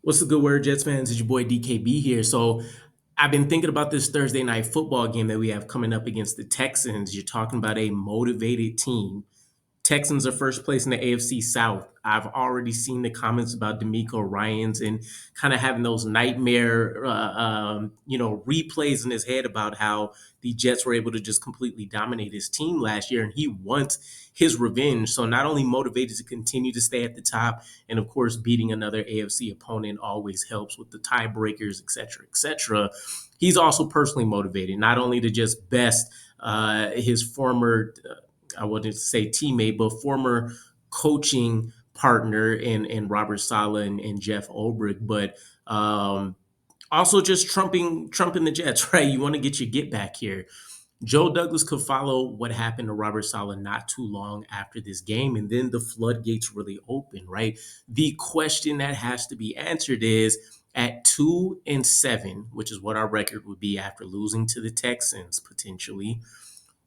What's the good word, Jets fans? It's your boy DKB here. So I've been thinking about this Thursday night football game that we have coming up against the Texans. You're talking about a motivated team. Texans are first place in the AFC South. I've already seen the comments about D'Amico Ryans and kind of having those nightmare, replays in his head about how the Jets were able to just completely dominate his team last year, and he wants his revenge. So not only motivated to continue to stay at the top, and of course beating another AFC opponent always helps with the tiebreakers, et cetera, et cetera. He's also personally motivated, not only to just best his former I wouldn't say teammate, but former coaching partner in Robert Saleh and Jeff Ulbrich, but also just trumping the Jets, right? You want to get your get back here. Joe Douglas could follow what happened to Robert Saleh not too long after this game, and then the floodgates really open, right? The question that has to be answered is at 2-7, which is what our record would be after losing to the Texans potentially,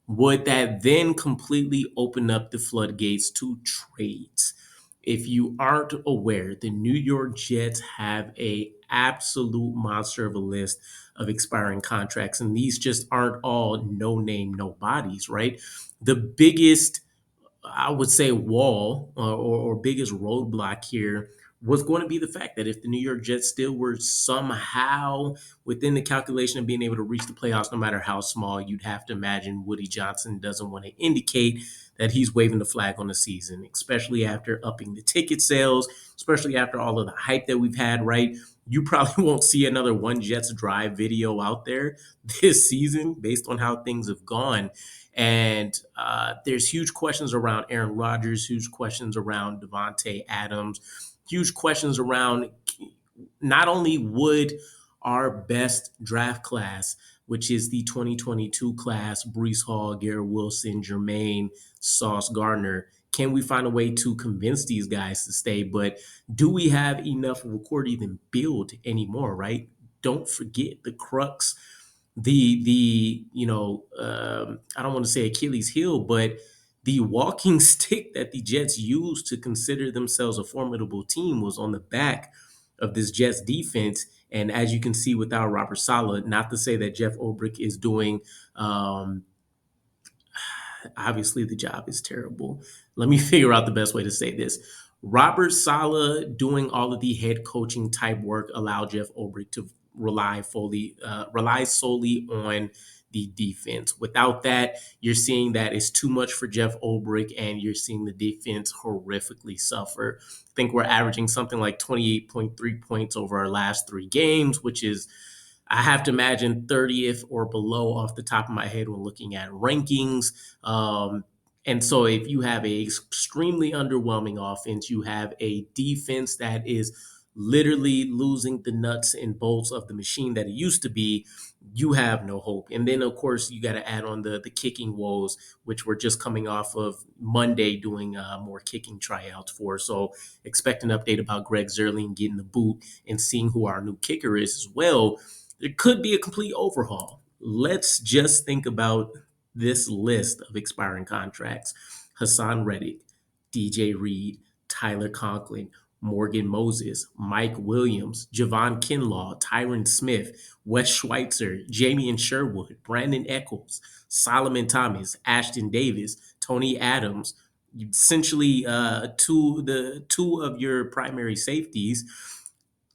would that then completely open up the floodgates to trades? If you aren't aware, the New York Jets have a absolute monster of a list of expiring contracts, and these just aren't all no name, no bodies, right? The biggest, I would say, wall or biggest roadblock here was going to be the fact that if the New York Jets still were somehow within the calculation of being able to reach the playoffs, no matter how small, you'd have to imagine Woody Johnson doesn't want to indicate that he's waving the flag on the season, especially after upping the ticket sales, especially after all of the hype that we've had, right? You probably won't see another One Jets Drive video out there this season based on how things have gone. And there's huge questions around Aaron Rodgers, huge questions around Devontae Adams, huge questions around not only would our best draft class, which is the 2022 class, Brees Hall, Garrett Wilson, Jermaine, Sauce Gardner, can we find a way to convince these guys to stay? But do we have enough of a core to even build anymore, right? Don't forget the crux, I don't want to say Achilles heel, but the walking stick that the Jets used to consider themselves a formidable team was on the back of this Jets defense. And as you can see without Robert Saleh, not to say that Jeff Ulbrich is doing, obviously the job is terrible. Let me figure out the best way to say this. Robert Saleh doing all of the head coaching type work allowed Jeff Ulbrich to rely solely on the defense. Without that, you're seeing that it's too much for Jeff Ulbrich, and you're seeing the defense horrifically suffer. I think we're averaging something like 28.3 points over our last three games, which is, I have to imagine, 30th or below off the top of my head when looking at rankings. And so if you have a extremely underwhelming offense, you have a defense that is literally losing the nuts and bolts of the machine that it used to be, you have no hope. And then of course you got to add on the kicking woes, which we're just coming off of Monday doing more kicking tryouts for. So expect an update about Greg Zerling getting the boot and seeing who our new kicker is as well. There could be a complete overhaul. Let's just think about this list of expiring contracts: Hassan Reddick, DJ Reed, Tyler Conklin, Morgan Moses, Mike Williams, Javon Kinlaw, Tyron Smith, Wes Schweitzer, Jamian Sherwood, Brandon Eccles, Solomon Thomas, Ashton Davis, Tony Adams. Essentially, two of your primary safeties: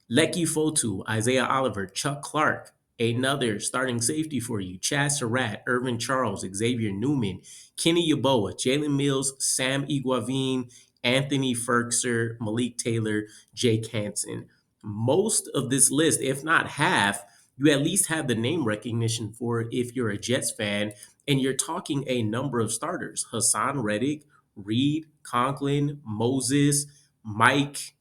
Lecky Fotu, Isaiah Oliver, Chuck Clark. Another starting safety for you: Chaz Surratt, Irvin Charles, Xavier Newman, Kenny Yaboa, Jalen Mills, Sam Iguavine, Anthony Ferkser, Malik Taylor, Jake Hansen. Most of this list, if not half, you at least have the name recognition for if you're a Jets fan, and you're talking a number of starters: Hassan Reddick, Reed, Conklin, Moses, Mike,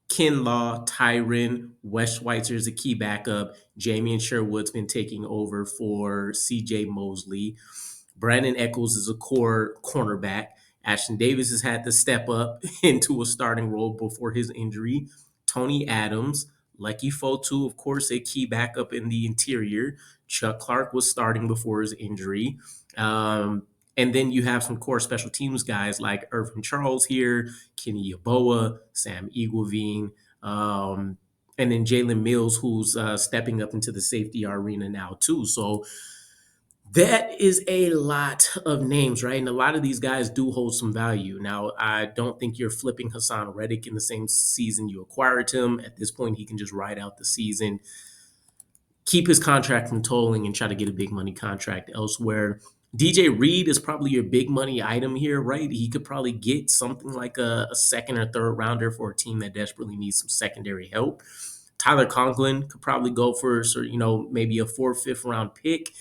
Kinlaw, Tyron, Wes Schweitzer is a key backup. Jamian Sherwood's been taking over for CJ Mosley. Brandon Eccles is a core cornerback. Ashton Davis has had to step up into a starting role before his injury. Tony Adams, Lecky Fotu, of course, a key backup in the interior. Chuck Clark was starting before his injury. And then you have some core special teams guys like Irvin Charles here, Kenny Yaboa, Sam Iguavine. and then Jalen Mills, who's stepping up into the safety arena now too. So that is a lot of names, right? And a lot of these guys do hold some value. Now, I don't think you're flipping Hassan Reddick in the same season you acquired him. At this point, he can just ride out the season, keep his contract from tolling, and try to get a big money contract elsewhere. DJ Reed is probably your big money item here, right? He could probably get something like a second or third rounder for a team that desperately needs some secondary help. Tyler Conklin could probably go for, maybe a fourth, fifth round pick.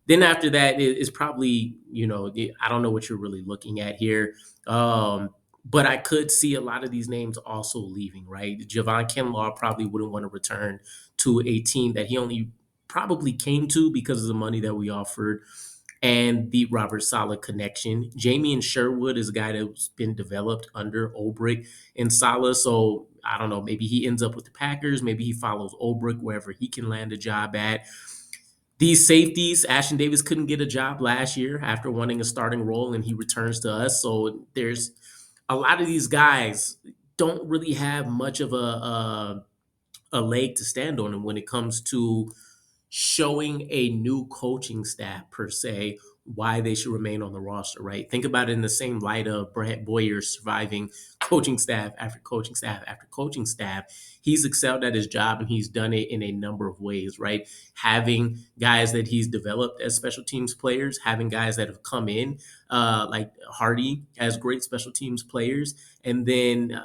Then after that is probably, I don't know what you're really looking at here. But I could see a lot of these names also leaving, right? Javon Kinlaw probably wouldn't want to return to a team that he only probably came to because of the money that we offered and the Robert Saleh connection. Jamie Sherwood is a guy that's been developed under Ulbrich and Saleh. So I don't know, maybe he ends up with the Packers. Maybe he follows Ulbrich wherever he can land a job at. These safeties, Ashton Davis couldn't get a job last year after wanting a starting role, and he returns to us. So there's a lot of these guys don't really have much of a leg to stand on, and when it comes to showing a new coaching staff per se why they should remain on the roster, right? Think about it in the same light of Brant Boyer surviving coaching staff after coaching staff after coaching staff. He's excelled at his job and he's done it in a number of ways, right? Having guys that he's developed as special teams players, having guys that have come in, like Hardy as great special teams players. And then,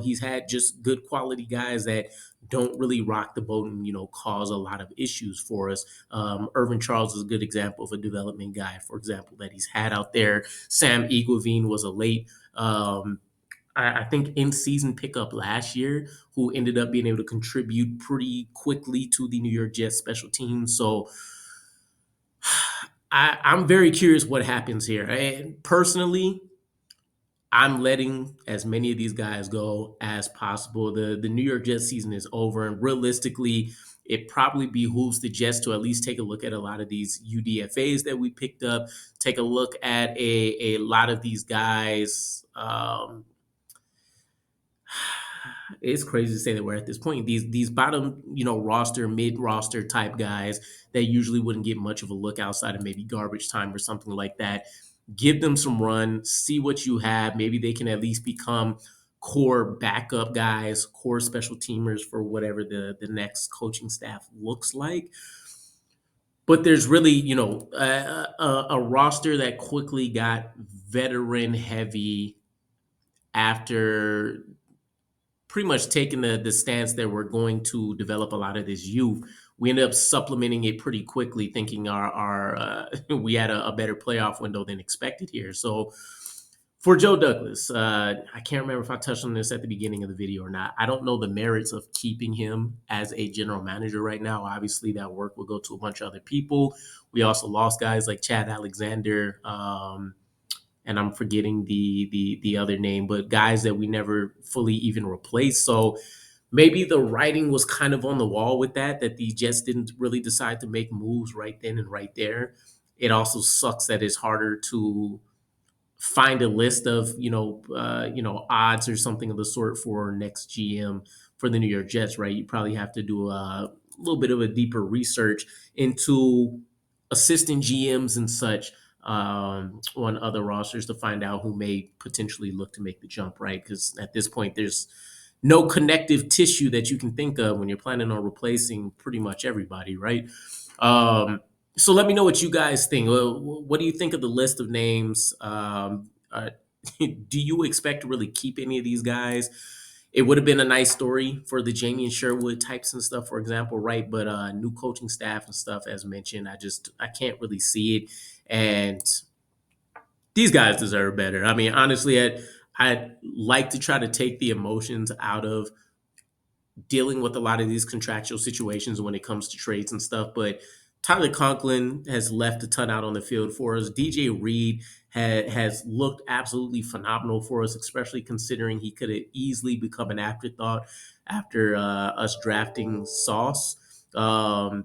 he's had just good quality guys that don't really rock the boat and cause a lot of issues for us. Irvin Charles is a good example of a development guy, for example, that he's had out there. Sam Iguavine was a late I think in season pickup last year, who ended up being able to contribute pretty quickly to the New York Jets special teams. So I'm very curious what happens here. And personally, I'm letting as many of these guys go as possible. The New York Jets season is over, and realistically, it probably behooves the Jets to at least take a look at a lot of these UDFAs that we picked up. Take a look at a lot of these guys. It's crazy to say that we're at this point. These bottom, roster, mid roster type guys that usually wouldn't get much of a look outside of maybe garbage time or something like that. Give them some run, see what you have. Maybe they can at least become core backup guys, core special teamers for whatever the next coaching staff looks like. But there's really, a roster that quickly got veteran heavy after pretty much taking the stance that we're going to develop a lot of this youth. We ended up supplementing it pretty quickly, thinking our we had a better playoff window than expected here. So for Joe Douglas, I can't remember if I touched on this at the beginning of the video or not. I don't know the merits of keeping him as a general manager right now. Obviously, that work will go to a bunch of other people. We also lost guys like Chad Alexander. And I'm forgetting the other name, but guys that we never fully even replaced. So maybe the writing was kind of on the wall with that the Jets didn't really decide to make moves right then and right there. It also sucks that it's harder to find a list of odds or something of the sort for next GM for the New York Jets, right? You probably have to do a little bit of a deeper research into assistant GMs and such on other rosters to find out who may potentially look to make the jump, right? Because at this point, there's no connective tissue that you can think of when you're planning on replacing pretty much everybody, right? So let me know what you guys think. What do you think of the list of names? Do you expect to really keep any of these guys? It would have been a nice story for the Jamie Sherwood types and stuff, for example, right? But new coaching staff and stuff, as mentioned, I can't really see it. And these guys deserve better. I mean, honestly, I'd like to try to take the emotions out of dealing with a lot of these contractual situations when it comes to trades and stuff. But Tyler Conklin has left a ton out on the field for us. DJ Reed has looked absolutely phenomenal for us, especially considering he could have easily become an afterthought after us drafting Sauce. Man,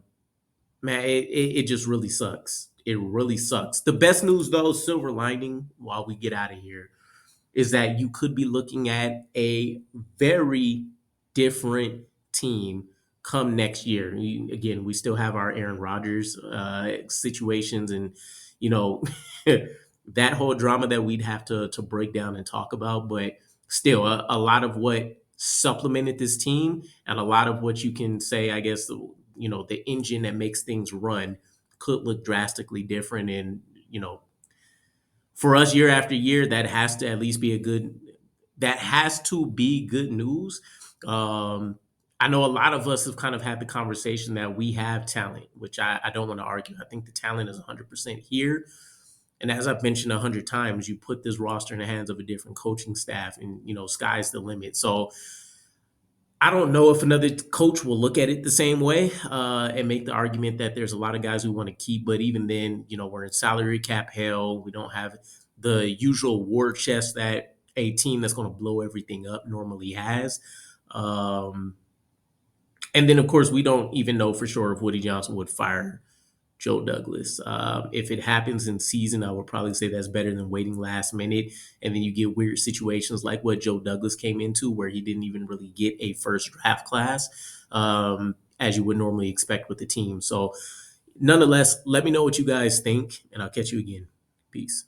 it just really sucks. It really sucks. The best news, though, silver lining while we get out of here, is that you could be looking at a very different team come next year. Again, we still have our Aaron Rodgers situations, and you know that whole drama that we'd have to break down and talk about. But still, a lot of what supplemented this team, and a lot of what you can say, I guess, the engine that makes things run could look drastically different. And for us year after year, that has to at least be that has to be good news. Um, I know a lot of us have kind of had the conversation that we have talent, which I don't want to argue. I think the talent is 100% here. And as I've mentioned 100 times, you put this roster in the hands of a different coaching staff, and sky's the limit. So I don't know if another coach will look at it the same way and make the argument that there's a lot of guys we want to keep. But even then, we're in salary cap hell. We don't have the usual war chest that a team that's going to blow everything up normally has. Um, and then, of course, we don't even know for sure if Woody Johnson would fire Joe Douglas. If it happens in season, I would probably say that's better than waiting last minute. And then you get weird situations like what Joe Douglas came into, where he didn't even really get a first draft class, as you would normally expect with the team. So, nonetheless, let me know what you guys think, and I'll catch you again. Peace.